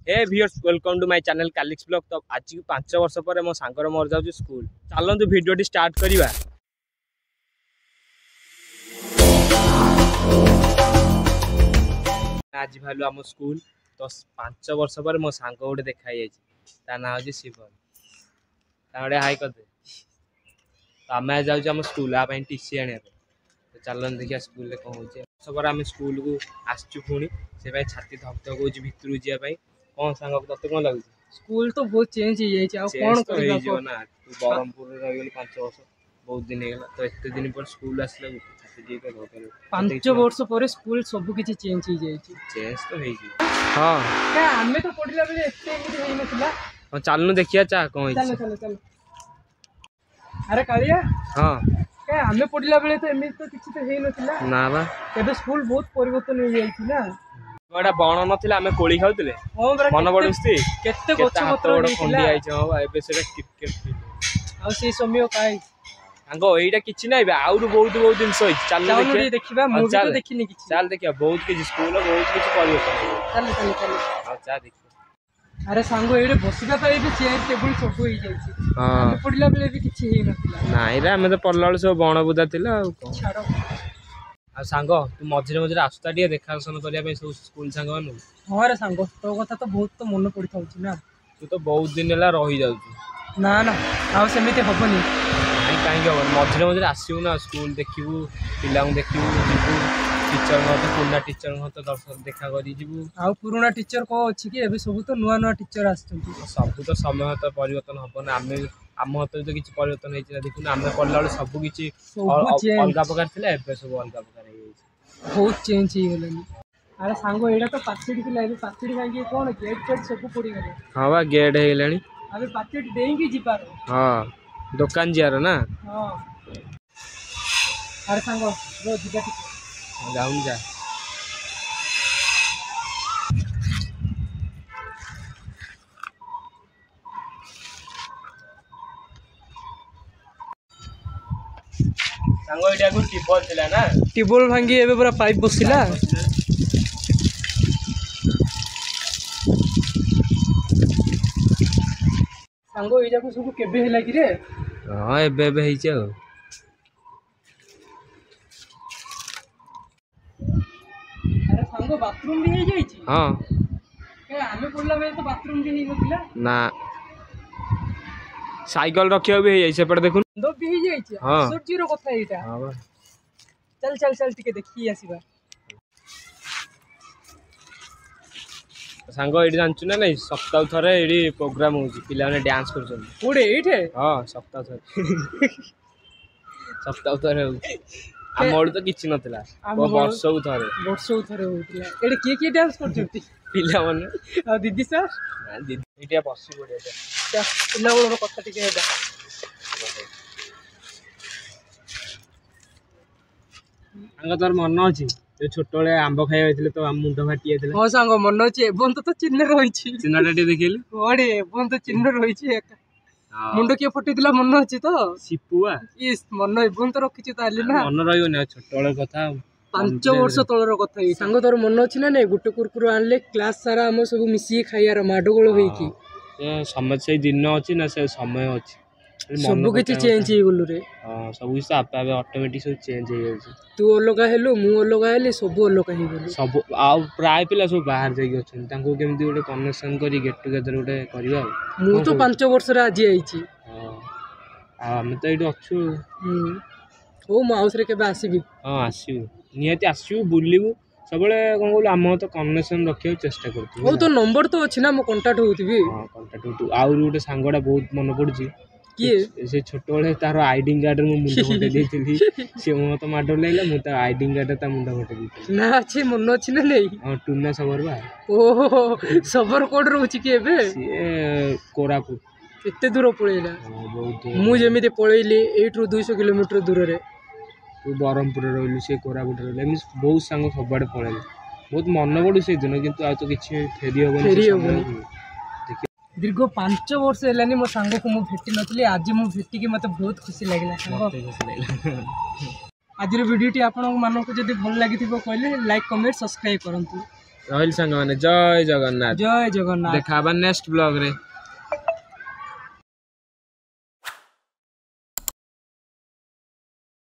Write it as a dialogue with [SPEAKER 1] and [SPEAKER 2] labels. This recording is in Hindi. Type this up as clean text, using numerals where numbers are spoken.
[SPEAKER 1] Hey viewers welcome to my channel कालिक्स ब्लॉग। तो आज 5 वर्ष पर मो सांगर मोर जाऊ स्कूल। चलतु भिडियो स्टार्ट करवा। आज भालु आम स्कूल तो 5 वर्ष पर मो सांग गोटे देखाई ता ना हूँ शिवन गोटे हाई करदे। तो आम जाऊँ स्कूल आप टीसी आने तो चलन देखिए स्कूल कौन हो आम स्कूल को आसचु पुणी से छाती धक धक हो भितर जावाई कौन सांग ते कौन लगुच
[SPEAKER 2] स्कूल तो बहुत चेंज हो
[SPEAKER 1] कौन ना तू ब्रह्मपुर रही 5 वर्ष बहुत दिन होगा तो एत दिन पर स्कूल आसला
[SPEAKER 2] 5 वर्ष पर स्कूल सब किसी चेंज हो
[SPEAKER 1] चेंज तो हाँ
[SPEAKER 2] आम तो पढ़ला बेले एते नथिला।
[SPEAKER 1] हां चलनु देखिया चा कौन
[SPEAKER 2] चलो चलो चलो अरे कालिया
[SPEAKER 1] हां
[SPEAKER 2] क्या आम पढ़ला बेले तो एमि तो किछि तो हेई नथिला ना
[SPEAKER 1] बा
[SPEAKER 2] एबे स्कूल बहुत परिवर्तन हो जाई छी ना
[SPEAKER 1] बड़ा बण नथिला आमे कोली खाउतले मन पडुस्ती
[SPEAKER 2] केते गछ पत्र
[SPEAKER 1] खंडी आइ छ एबे सेटा क्रिकेट
[SPEAKER 2] आ से समय काई
[SPEAKER 1] आंगो एटा किछि नै आउर बहुत दिन सहि चल
[SPEAKER 2] देखिबा मु तो देखिनी किछि
[SPEAKER 1] चल देखिया बहुत किछि स्कूल बहुत किछि परिवर्तन
[SPEAKER 2] चल चल चल
[SPEAKER 1] हां चा देखिया।
[SPEAKER 2] अरे सांगो एडे बसिबा तो एबे चेयर टेबल सब होई जाई छी
[SPEAKER 1] हां
[SPEAKER 2] पढिला बेले भी किछि हेई नथिला
[SPEAKER 1] नाइ रे हमें तो पढला बेले सब बण बुदा थिला आ
[SPEAKER 2] छाड़ो
[SPEAKER 1] आ सांग तू मझिरे मझिरे आसुता टिए देखासन करिया पे सब स्कूल सांग मानु।
[SPEAKER 2] हां रे सांगो तो कथा तो बहुत तो मन पड़ी थाउची ना
[SPEAKER 1] तू तो बहुत दिन हला रही जाउछु
[SPEAKER 2] ना ना आ सेमिते हबनी
[SPEAKER 1] नहीं कहीं मझे मझे आसू ना स्कूल देखू पिला देखू जीवु टीचर पुराना टीचर तो दर्शक देखा करू
[SPEAKER 2] आ पुराना टीचर कौन अच्छी कि एबे सब तो नुआ नुआ टीचर
[SPEAKER 1] सब तो समय तो परिवर्तन हम ना आम हाथ तो किसी परिवर्तन होती देखुन आम पढ़ला बेले सब किसी अलग प्रकार थी एवं सब अलग प्रकार
[SPEAKER 2] बहुत चेंज हो गलानी। अरे सांगो एटा तो पाचेरी थी पाचेरी भाई कौन गेट फेट सब पड़ी गले
[SPEAKER 1] हाँ बा गेट हो गलानी
[SPEAKER 2] अबे पाचेरी देंगी जीपार
[SPEAKER 1] हाँ दुकान जीवार ना
[SPEAKER 2] हां अरे सांगो जो जीगा
[SPEAKER 1] जाऊन जा सांगो एटा को टिबल थिला ना
[SPEAKER 2] टिबल भांगी एबे पूरा पाइप बसिला सांगो एजा को सब केबे हेला कि रे
[SPEAKER 1] हां एबे एबे हेइ छ
[SPEAKER 2] सांगो बाथरूम भी हे जाई छी
[SPEAKER 1] हां
[SPEAKER 2] ए आमे पड़ला बेले तो बाथरूम भी नहीं नथिला
[SPEAKER 1] ना साइकिल रखियो भी हे से पर देखुन
[SPEAKER 2] दो भी हे जाई छी
[SPEAKER 1] हां
[SPEAKER 2] सरजी रो कथा एटा
[SPEAKER 1] हां बा
[SPEAKER 2] चल चल चल टिके देखि आसीबा
[SPEAKER 1] सांगो एडी जानछु ना नहीं सप्ताह थरे एडी प्रोग्राम होची पिला ने डांस करछन
[SPEAKER 2] कोडे एठे हां
[SPEAKER 1] सप्ताह थरे आमोड़ तो किछि नथिला वर्षौ थरे
[SPEAKER 2] होतिला एडे के डांस करछथि
[SPEAKER 1] पिला माने
[SPEAKER 2] आ दीदी सर
[SPEAKER 1] ना दीदी इटिया बसी पड़िया
[SPEAKER 2] क्या पिला बोलो कथा टिके हेदा
[SPEAKER 1] अंग तोर मन अछि तो छोट बेले आंब खाइ होइतिले तो मुंड फाटी जाइतिले
[SPEAKER 2] हां सांगो मन अछि एबन तो चिन्ह रहि छी
[SPEAKER 1] चिन्हटा टे देखिले
[SPEAKER 2] ओडे एबन तो चिन्ह रहि छी मुंड के फटी दिला मन अछि तो
[SPEAKER 1] सिपुआ
[SPEAKER 2] इस मन एबन तो रखि छी ताले ना
[SPEAKER 1] मन रहियो ना छोट बेले कथा
[SPEAKER 2] 5 वर्ष तळर कथा ही सांगो तोर मन अछि ना नै गुटे कुरकुर आनले क्लास सारा हम सब मिसी खाइयार माडगोळ होई की
[SPEAKER 1] ए समय से दिन अछि ना से समय अछि
[SPEAKER 2] सब किछि चेंज हो गलु रे
[SPEAKER 1] हां सब किछि आपे आपे ऑटोमेटिक सब चेंज हो जाय
[SPEAKER 2] तू अलगा हेलु मु अलगा हेली सब अलगा ही गलु सब
[SPEAKER 1] आ प्राय पिला सब बाहर जाई अछन तांको केमति गोटे कनेक्शन करी गेट टुगेदर गोटे करबा
[SPEAKER 2] मु तो 5 वर्ष रे आजी आइछि
[SPEAKER 1] हां आ हम तो एडी अछु
[SPEAKER 2] ओ माउस रे केबे आसीबी
[SPEAKER 1] हां आसीबू नियति आसीबू बुलिबू सबले कोन बोल हम तो कनेक्शन रखियो चेष्टा करतु
[SPEAKER 2] ओ तो नंबर तो अछि ना मो कांटेक्ट होतिबी
[SPEAKER 1] हां कांटेक्ट होतु आउर गोटे सांगडा बहुत मन पड़छि
[SPEAKER 2] किए
[SPEAKER 1] से छोट बेले तार आईडी कार्ड मु मुंड फटे देथिली से मो तो माडर लागला मु त आईडी कार्ड ता मुंड फटे देथिली
[SPEAKER 2] ना अछि मन अछि ना नै
[SPEAKER 1] हां टुना सबर बा
[SPEAKER 2] ओहो सबर कोड रहउछि कि एबे
[SPEAKER 1] से कोरापुट
[SPEAKER 2] एते दूर पळेला
[SPEAKER 1] बहुत
[SPEAKER 2] मु जेमिते पळेली 8 रु 200 किलोमीटर दूर रे
[SPEAKER 1] तू ब्रह्मपुर रहलु से कोरापुट रहले मिस बहुत संग सबडे पळेले बहुत मन पडु से दिन किंतु आ तो किछि फेरी होबनी दीर्घ 5 वर्ष हेलानी मो सांग को मु भेटी नथली आज मु भेटी की मते बहुत खुशी लागला
[SPEAKER 2] आज वीडियो टी आपन मानको जदी भल लागिथिबो कहले लाइक कमेंट सब्सक्राइब करंतु।
[SPEAKER 1] ରହିଲି ସାଙ୍ଗମାନେ ଜୟ ଜଗନ୍ନାଥ
[SPEAKER 2] ଜୟ ଜଗନ୍ନାଥ।
[SPEAKER 1] ଦେଖା ହବା ନେକ୍ସଟ ବ୍ଲଗ ରେ।